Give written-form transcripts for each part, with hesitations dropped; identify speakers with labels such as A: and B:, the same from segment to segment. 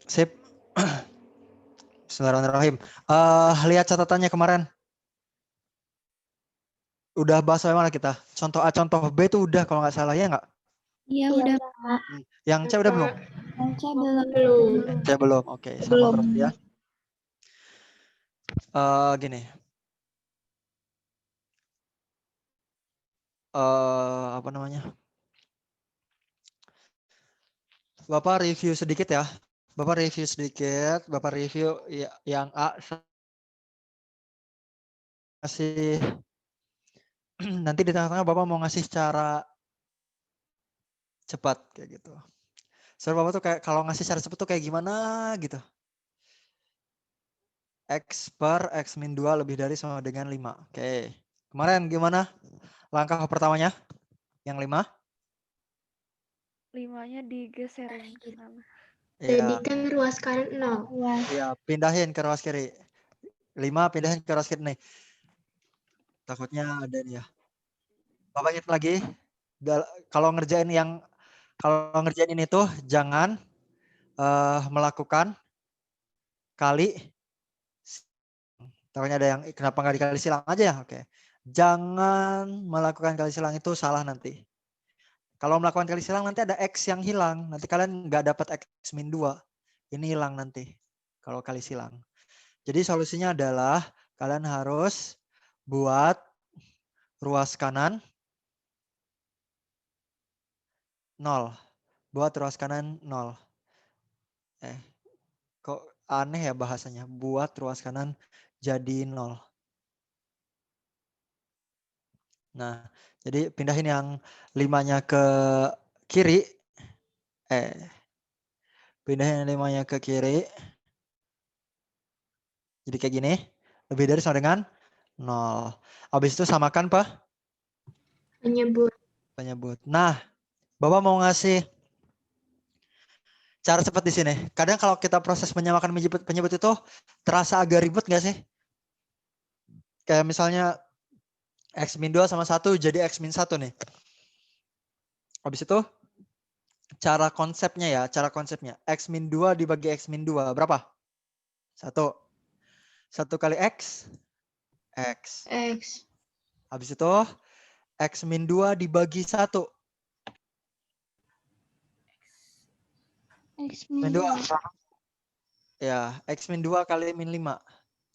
A: Sip. Bismillahirrahmanirrahim. Lihat catatannya kemarin. Udah bahas mana kita? Contoh A, contoh B itu udah kalau nggak salah, ya nggak?
B: Iya, udah, Pak.
A: Yang C udah belum?
B: Yang C belum.
A: C belum. Oke, sama
B: Belum.
A: terus ya. Gini. Apa namanya? Bapak review sedikit ya. Bapak review sedikit. Bapak review yang A ngasih nanti di tengah-tengah Bapak mau ngasih cara cepat kayak gitu. Soalnya Bapak tuh kayak kalau ngasih cara cepat tuh kayak gimana gitu. X per X min 2 lebih dari sama dengan 5. Oke. Kemarin gimana langkah pertamanya? Yang 5?
C: 5-nya digeserin ke sana.
A: Iya.
D: Jadikan ruas kanan 0.
A: Iya, pindahin ke ruas kiri. 5 pindahin ke ruas kiri nih. Takutnya ada nih ya. Bapak ingat lagi, kalau ngerjain ini tuh jangan melakukan kali. Takutnya ada yang kenapa nggak dikali silang aja ya? Oke. Jangan melakukan kali silang, itu salah nanti. Kalau melakukan kali silang nanti ada X yang hilang. Nanti kalian nggak dapat X min 2. Ini hilang nanti kalau kali silang. Jadi solusinya adalah kalian harus buat ruas kanan 0. Buat ruas kanan 0. Kok aneh ya bahasanya. Buat ruas kanan jadi 0. Nah, jadi pindahin yang 5-nya ke kiri. Pindahin yang 5-nya ke kiri. Jadi kayak gini. Lebih dari sama dengan 0. Habis itu samakan Pak? Penyebut. Nah, Bapak mau ngasih cara cepat di sini. Kadang kalau kita proses menyamakan penyebut itu terasa agak ribet nggak sih? Kayak misalnya X min 2 sama 1 jadi X min 1 nih. Habis itu cara konsepnya. X min 2 dibagi X min 2 berapa? 1. 1 kali X. Habis itu X min 2 dibagi 1.
B: X min
A: 2.
B: 2.
A: Ya, X min 2 kali min 5.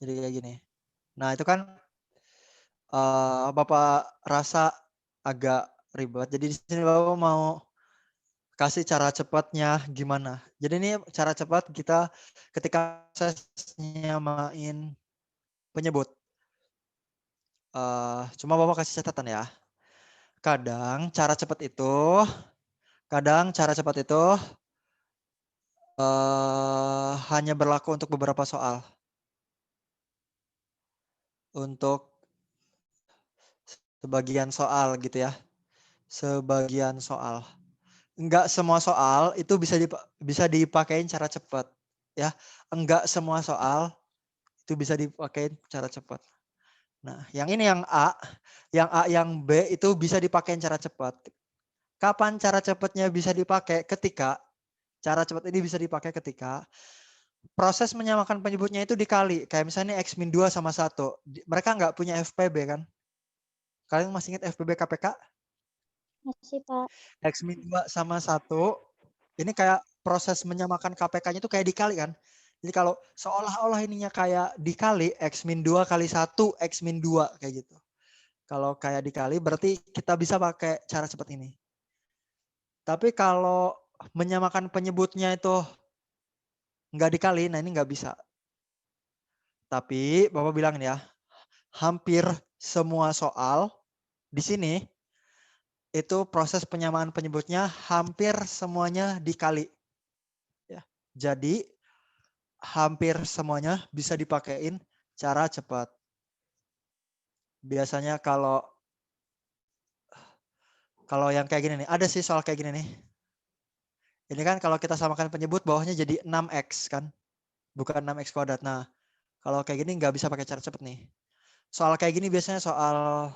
A: Jadi kayak gini. Nah, itu kan Bapak rasa agak ribet. Jadi di sini Bapak mau kasih cara cepatnya gimana. Jadi ini cara cepat kita ketika prosesnya main penyebut. Cuma Bapak kasih catatan ya. Kadang cara cepat itu hanya berlaku untuk beberapa soal. Untuk sebagian soal gitu ya. Sebagian soal. Enggak semua soal itu bisa dipakein cara cepat ya. Enggak semua soal itu bisa dipakein cara cepat. Nah, yang ini yang A, yang B itu bisa dipakein cara cepat. Kapan cara cepatnya bisa dipakai? Ketika cara cepat ini bisa dipakai ketika proses menyamakan penyebutnya itu dikali. Kayak misalnya X min 2 sama 1. Mereka nggak punya FPB kan? Kalian masih ingat FPB KPK?
B: Masih, Pak.
A: X min 2 sama 1. Ini kayak proses menyamakan KPK-nya itu kayak dikali kan. Jadi kalau seolah-olah ininya kayak dikali, X min 2 kali 1, X min 2 kayak gitu. Kalau kayak dikali berarti kita bisa pakai cara cepat ini. Tapi kalau menyamakan penyebutnya itu nggak dikali, nah ini nggak bisa. Tapi Bapak bilang ya, hampir semua soal di sini itu proses penyamaan penyebutnya hampir semuanya dikali. Ya. Jadi hampir semuanya bisa dipakein cara cepat. Biasanya kalau yang kayak gini nih, ada sih soal kayak gini nih. Ini kan kalau kita samakan penyebut bawahnya jadi 6x kan. Bukan 6x kuadrat. Nah, kalau kayak gini nggak bisa pakai cara cepat nih. Soal kayak gini biasanya soal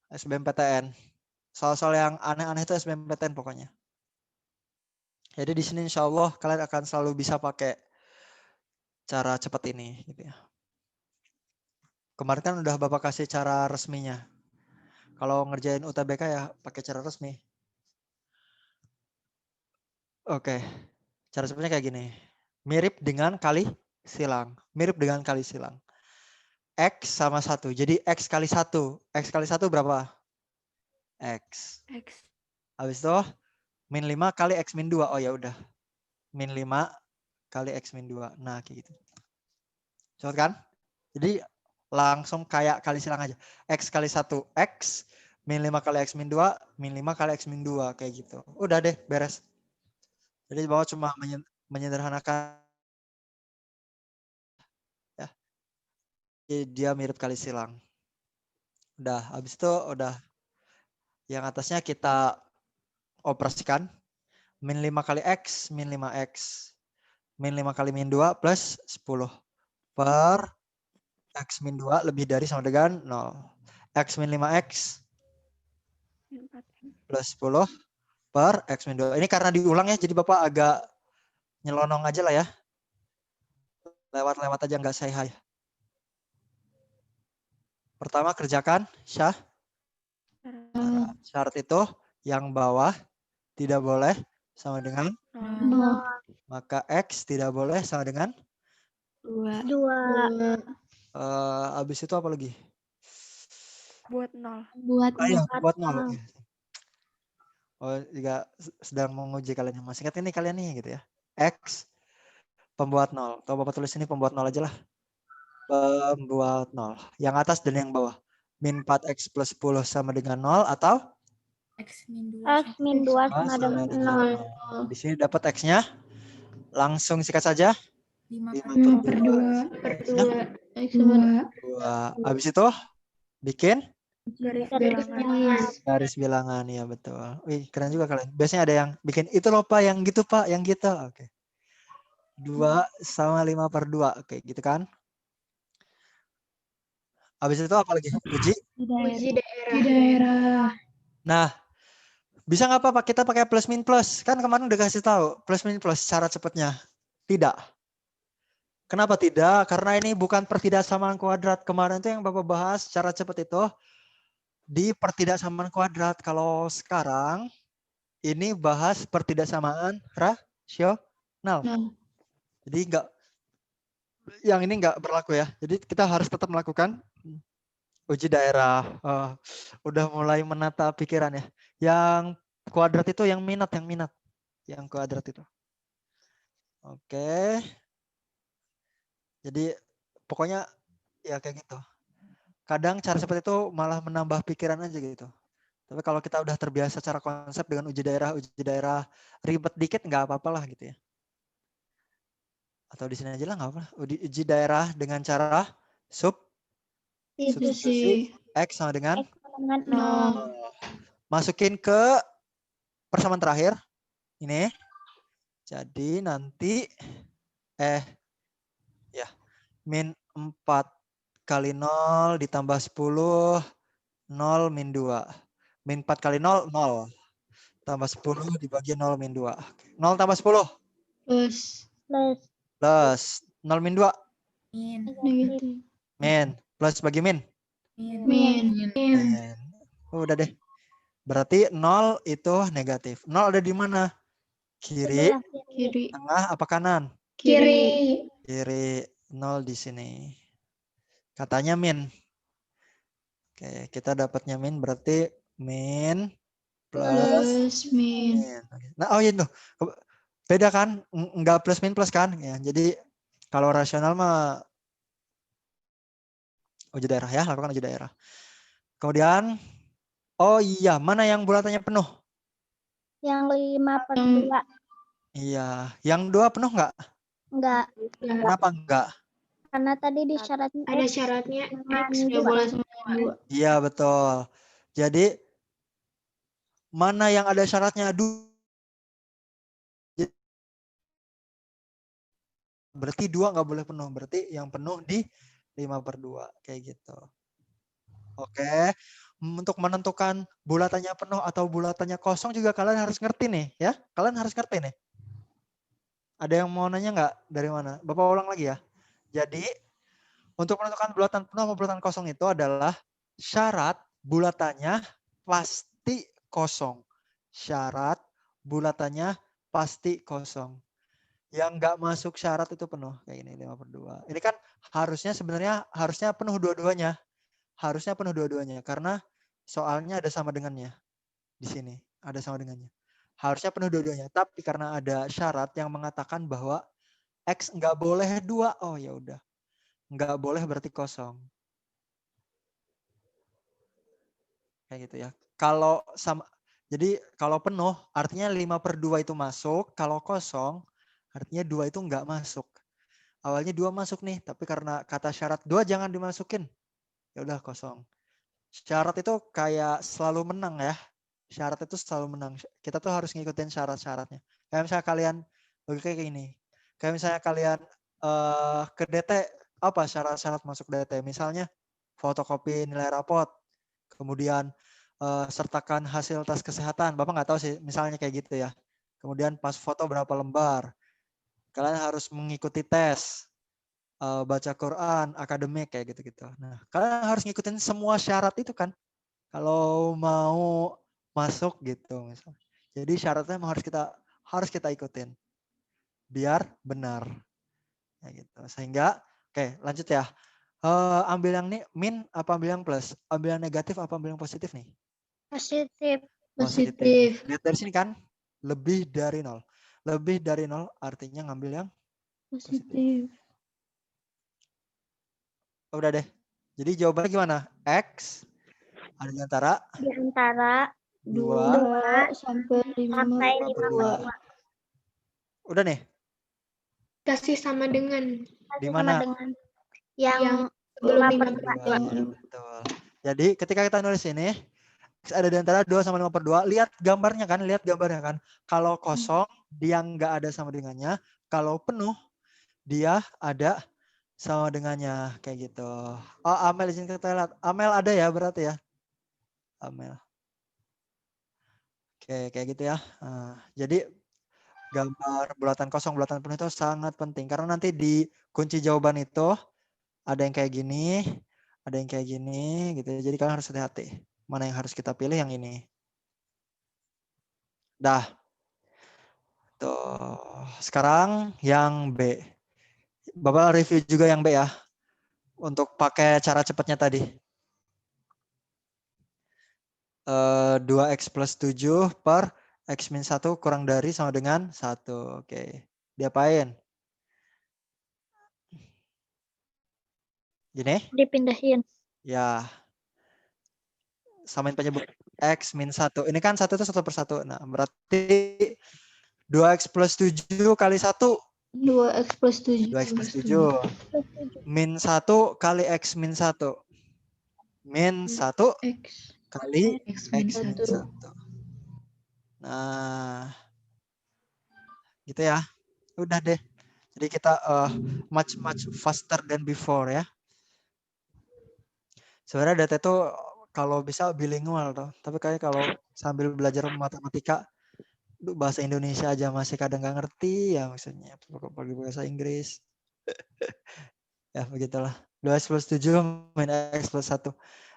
A: SBMPTN. Soal-soal yang aneh-aneh itu SBMPTN pokoknya. Jadi di sini insya Allah kalian akan selalu bisa pakai cara cepat ini. Gitu ya. Kemarin kan udah Bapak kasih cara resminya. Kalau ngerjain UTBK ya pakai cara resmi. Oke, cara cepatnya kayak gini. Mirip dengan kali silang. Mirip dengan kali silang. X sama 1. Jadi X kali 1. X kali 1 berapa? X.
C: X.
A: Habis itu min 5 kali X min 2. Oh ya udah. Min 5 kali X min 2. Nah kayak gitu. Cepet kan? Jadi langsung kayak kali silang aja. X kali 1 X. Min 5 kali X min 2. Min 5 kali X min 2. Kayak gitu. Udah deh beres. Jadi bawah cuma menyederhanakan. Ya. Jadi dia mirip kali silang. Udah. Habis itu udah. Yang atasnya kita operasikan. Min 5 kali X. Min 5X. Min 5 kali min 2 plus 10. Per X min 2 lebih dari sama dengan 0. X min 5X
C: Min 4X.
A: plus 10 per X min 2. Ini karena diulang ya, jadi Bapak agak nyelonong aja lah ya. Lewat-lewat aja nggak say hi. Pertama kerjakan syarat itu yang bawah tidak boleh sama dengan
C: Nol.
A: maka X tidak boleh sama dengan
B: 2.
A: habis itu apa lagi?
C: Buat 0.
B: Buat
A: Iya, buat 0.
B: 0.
A: Oke. Oh, juga sedang menguji kalian. Masih ingat ini kalian nih gitu ya. X pembuat 0. Atau Bapak tulis ini pembuat 0 aja lah. Pembuat 0. Yang atas dan yang bawah. Min 4X plus 10 sama dengan 0 atau?
B: X min 2 sama dengan 0.
A: Di sini dapat X-nya. Langsung sikat saja. 5 per 2.
B: X sama
A: 2. Habis itu bikin
C: Garis bilangan.
A: garis bilangan. Ya betul. Wih keren juga kalian. Biasanya ada yang bikin itu loh Pak, yang gitu Pak, yang gitu. Oke. 2 sama 5 per 2. Oke gitu kan. Habis itu apa lagi? Uji
B: daerah.
A: Nah, bisa nggak Pak kita pakai plus min plus? Kan kemarin udah kasih tahu plus min plus cara cepatnya. Tidak. Kenapa tidak? Karena ini bukan pertidaksamaan kuadrat. Kemarin itu yang Bapak bahas cara cepat itu di pertidaksamaan kuadrat. Kalau sekarang ini bahas pertidaksamaan rasional. Jadi enggak, yang ini enggak berlaku ya. Jadi kita harus tetap melakukan uji daerah. Udah mulai menata pikiran ya. Yang kuadrat itu yang minat. Yang kuadrat itu. Oke. Jadi pokoknya ya kayak gitu. Kadang cara seperti itu malah menambah pikiran aja gitu. Tapi kalau kita udah terbiasa cara konsep dengan uji daerah ribet dikit nggak apa-apa lah gitu ya. Atau di sini aja lah nggak apa-apa. Uji daerah dengan cara substitusi X sama dengan
B: 0.
A: masukin ke persamaan terakhir. Ini. Jadi nanti min 4 kali 0 ditambah 10, 0 min 2. Min 4 kali 0, 0. Tambah 10 dibagi 0 min 2. 0 tambah 10.
B: Plus.
A: Plus. 0 min 2.
B: Negatif.
A: Min. Plus bagi min.
B: Min.
A: Udah deh. Berarti 0 itu negatif. 0 ada di mana? Kiri, tengah, apa kanan?
B: Kiri.
A: Kiri. 0 di sini. Katanya min. Oke, kita dapatnya min berarti min plus
B: min.
A: Nah, oh itu. Beda kan? Enggak plus min plus kan? Ya, jadi kalau rasional mah uji daerah ya, lakukan uji daerah. Kemudian, oh iya, mana yang bulatannya penuh?
B: Yang 5 per 2.
A: Iya, yang 2 penuh enggak?
B: Enggak.
A: Kenapa enggak?
B: Karena tadi di syaratnya ada syaratnya X nggak boleh sama 2.
A: Iya, betul. Jadi, mana yang ada syaratnya? Berarti 2 nggak boleh penuh. Berarti yang penuh di 5 per 2. Kayak gitu. Oke. Untuk menentukan bulatannya penuh atau bulatannya kosong juga kalian harus ngerti nih. Ya, kalian harus ngerti nih. Ada yang mau nanya nggak dari mana? Bapak ulang lagi ya. Jadi untuk menentukan bulatan penuh atau bulatan kosong itu adalah syarat bulatannya pasti kosong. Syarat bulatannya pasti kosong. Yang nggak masuk syarat itu penuh. Kayak ini 5/2. Ini kan sebenarnya harusnya penuh dua-duanya. Harusnya penuh dua-duanya. Karena soalnya ada sama dengannya. Di sini ada sama dengannya. Harusnya penuh dua-duanya. Tapi karena ada syarat yang mengatakan bahwa X nggak boleh 2. Oh ya udah. Nggak boleh berarti kosong. Kayak gitu ya. Kalau sama, jadi kalau penuh artinya 5/2 itu masuk. Kalau kosong artinya 2 itu nggak masuk. Awalnya 2 masuk nih, tapi karena kata syarat 2 jangan dimasukin. Ya udah kosong. Syarat itu kayak selalu menang ya. Syarat itu selalu menang. Kita tuh harus ngikutin syarat-syaratnya. Kayak misalnya kalian kayak gini. Kayak misalnya kalian ke DT, apa syarat-syarat masuk DT? Misalnya fotokopi nilai rapot, kemudian sertakan hasil tes kesehatan. Bapak nggak tahu sih, misalnya kayak gitu ya. Kemudian pas foto berapa lembar. Kalian harus mengikuti tes, baca Quran, akademik kayak gitu-gitu. Nah, kalian harus ngikutin semua syarat itu kan. Kalau mau masuk gitu misalnya. Jadi syaratnya harus kita ikutin biar benar. Ya gitu. Sehingga oke, lanjut ya. Ambil yang nih min apa ambil yang plus? Ambil yang negatif apa ambil yang positif nih?
B: Positif.
A: Positif. Lihat dari sini kan lebih dari 0. Lebih dari 0 artinya ngambil yang positif. Udah deh. Jadi jawabannya gimana? X ada di antara
B: Di antara
A: 2
B: sampai 5/2.
A: Udah nih.
D: Kasih sama dengan.
A: Di mana?
B: Dengan yang
D: Belum
B: 5/2.
A: Betul. Jadi ketika kita nulis ini X ada di antara 2 sama 5/2. Lihat gambarnya kan. Kalau kosong dia nggak ada sama dengannya. Kalau penuh dia ada sama dengannya kayak gitu. Oh, Amel izin ke toilet. Amel ada ya berarti ya. Amel. Oke, kayak gitu ya. Nah, jadi gambar bulatan kosong, bulatan penuh itu sangat penting karena nanti di kunci jawaban itu ada yang kayak gini, ada yang kayak gini gitu. Jadi kalian harus hati-hati. Mana yang harus kita pilih yang ini. Dah. Tuh. Sekarang yang B. Bapak review juga yang B ya. Untuk pakai cara cepatnya tadi. 2x plus 7 per x min 1 kurang dari sama dengan 1. Oke. Diapain? Gini?
B: Dipindahin.
A: Ya. Samain penyebut x min 1. Ini kan 1 itu 1/1. Nah, berarti 2x plus 7 kali 1.
D: 2x plus 7.
A: 2x plus 7. Min 1 kali x min 1. Min 1
D: X
A: kali
D: X
A: x
D: min
A: min
D: 1.
A: 1. Nah, gitu ya. Udah deh. Jadi kita much faster than before ya. Sebenarnya data itu kalau bisa bilingual tuh. Tapi kayak kalau sambil belajar matematika, bahasa Indonesia aja masih kadang nggak ngerti ya maksudnya. Apalagi bahasa Inggris. Ya begitulah. 2x plus 7 min x plus 1.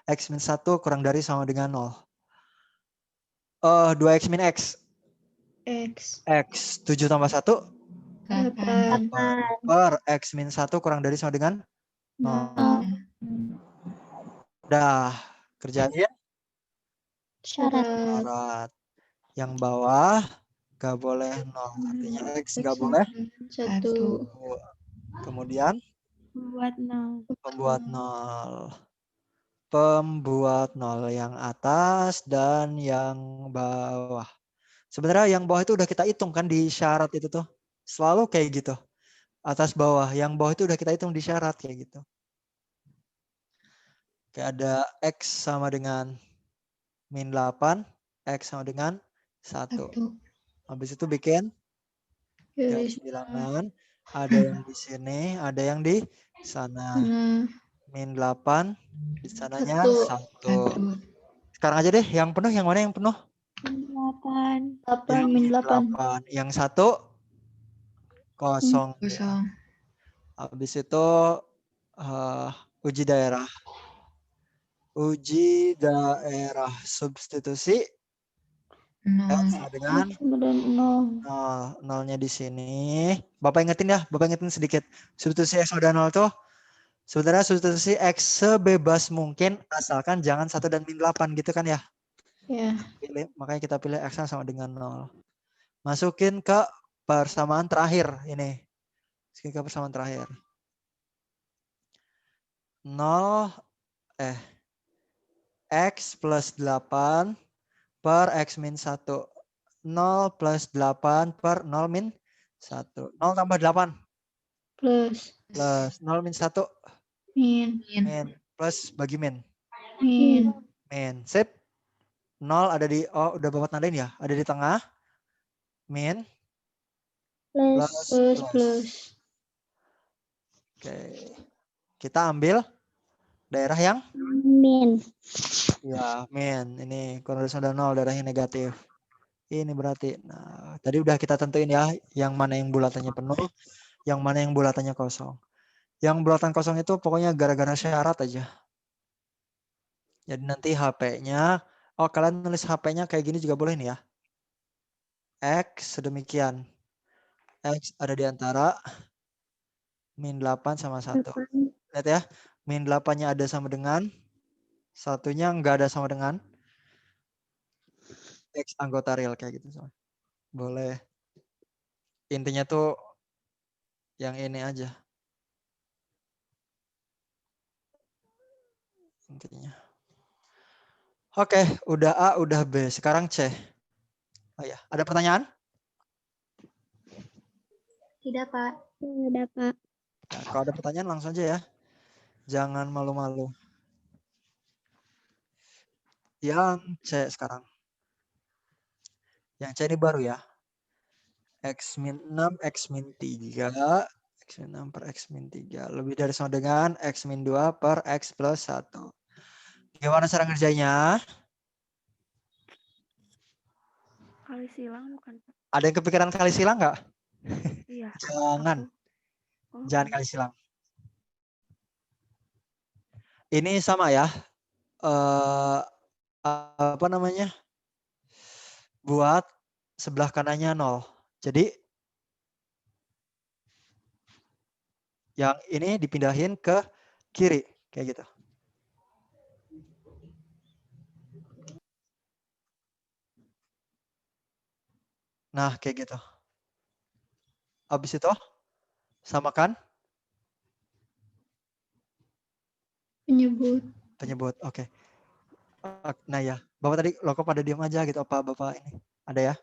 A: X min 1 kurang dari sama dengan 0. 2x min x.
D: X.
A: X 7 tambah 1.
D: 8.
A: Per x min 1 kurang dari sama dengan 0. Udah. Kerjain syarat. Yang bawah gak boleh 0. Artinya x gak boleh
D: 1.
A: Kemudian
C: Membuat 0.
A: Pembuat 0 yang atas dan yang bawah. Sebenarnya yang bawah itu udah kita hitung kan di syarat itu tuh. Selalu kayak gitu. Atas bawah. Yang bawah itu udah kita hitung di syarat kayak gitu. Kayak ada X sama dengan min 8. X sama dengan 1. Habis itu bikin garis bilangan. Ada yang di sini. Ada yang di sana. Min 8. Di sananya 1. Sekarang aja deh. Yang penuh. Yang mana yang penuh?
C: 8.
A: Yang min 8. Yang 1 kosong. Ya.
D: Kosong.
A: Habis itu uji daerah. Uji daerah substitusi
D: Nol.
A: sama dengan
B: Sama dengan 0.
A: nolnya di sini. Bapak ingetin ya, Bapak ingetin sedikit. Substitusi X sama dengan 0 tuh sebenarnya substitusi X sebebas mungkin asalkan jangan 1 dan min 8 gitu kan ya.
D: Ya.
A: Makanya kita pilih X sama dengan 0. Masukin ke persamaan terakhir ini. Masukin ke persamaan terakhir. 0 X plus 8 per X min 1. 0 plus 8 per 0 min 1. 0 tambah 8.
D: Plus.
A: Plus 0 min 1.
D: Min.
A: Min. Plus bagi min.
D: Min.
A: Min. Sip. 0 ada di, udah Bapak tandain ya. Ada di tengah. Min.
D: Plus.
A: Oke. Kita ambil daerah yang?
B: Min.
A: Ya, min. Ini kurang dari 0, daerah yang negatif. Ini berarti. Nah, tadi udah kita tentuin ya. Yang mana yang bulatannya penuh. Yang mana yang bulatannya kosong. Yang bulatan kosong itu pokoknya gara-gara syarat aja. Jadi nanti HP-nya. Kalian nulis HP-nya kayak gini juga boleh nih ya. X sedemikian. X ada di antara min 8 sama 1. Lihat ya. Min 8-nya ada sama dengan. Satunya nggak ada sama dengan. X anggota real kayak gitu. Boleh. Intinya tuh yang ini aja. Intinya. Oke, udah A, udah B. Sekarang C. Oh ya, ada pertanyaan?
B: Tidak, Pak. Tidak, Pak.
A: Nah, kalau ada pertanyaan langsung aja ya. Jangan malu-malu. Yang C sekarang. Yang C ini baru ya. X min 6, X min 3. X min 6 per X min 3. Lebih dari sama dengan X min 2 per X plus 1. Gimana cara ngerjainnya?
C: Kali silang bukan?
A: Ada yang kepikiran kali silang nggak?
C: Iya.
A: Jangan.
C: Oh,
A: Jangan kali silang. Ini sama ya. Apa namanya? Buat sebelah kanannya 0. Jadi yang ini dipindahin ke kiri. Kayak gitu. Nah, kayak gitu. Habis itu samakan penyebut. Oke. Nah ya, Bapak tadi lo kok pada diam aja gitu apa Bapak ini? Ada ya?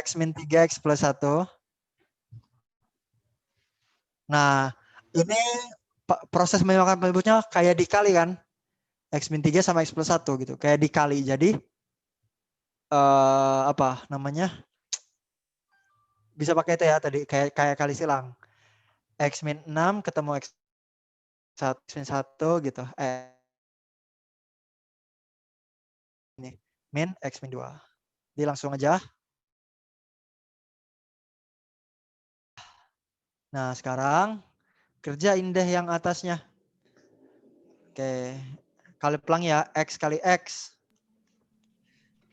A: X min 3 X plus 1. Nah, ini proses menyamakan penyebutnya kayak dikali kan? X min 3 sama X plus 1 gitu. Kayak dikali. Jadi apa namanya? Bisa pakai itu ya tadi kayak kali silang. X min 6 ketemu X min 1 gitu. Ini min X min 2. Jadi langsung aja. Nah, sekarang kerjain deh yang atasnya. Oke. Kali pelang ya, X kali X.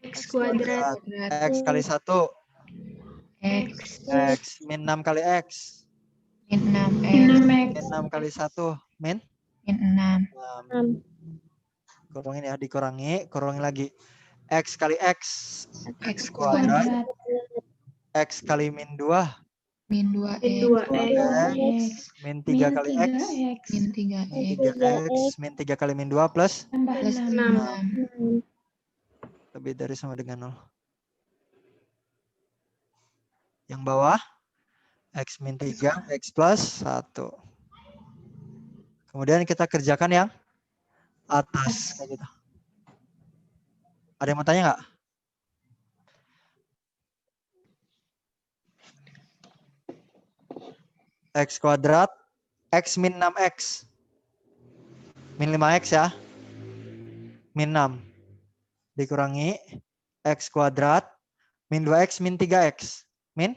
D: X kuadrat.
A: X kali 1. X min 6 kali X.
D: Min 6
A: Min 6 kali 1. Min
D: 6.
A: Kurangin ya, dikurangi lagi. X kali X.
D: X
A: Kuadrat.
D: kuadrat.
A: X kali min 2.
D: Min 2X.
A: Min 3 kali X.
D: Min 3X.
A: 3X. Min 3 kali min 2 plus.
D: Plus 6.
A: Lebih dari sama dengan 0. Yang bawah. X min 3, X plus 1. Kemudian kita kerjakan yang atas. Kayak gitu. Ada yang mau tanya nggak? X kuadrat. X min 6X. Min 5X ya. Min 6. Dikurangi. X kuadrat. Min 2X min 3X. Min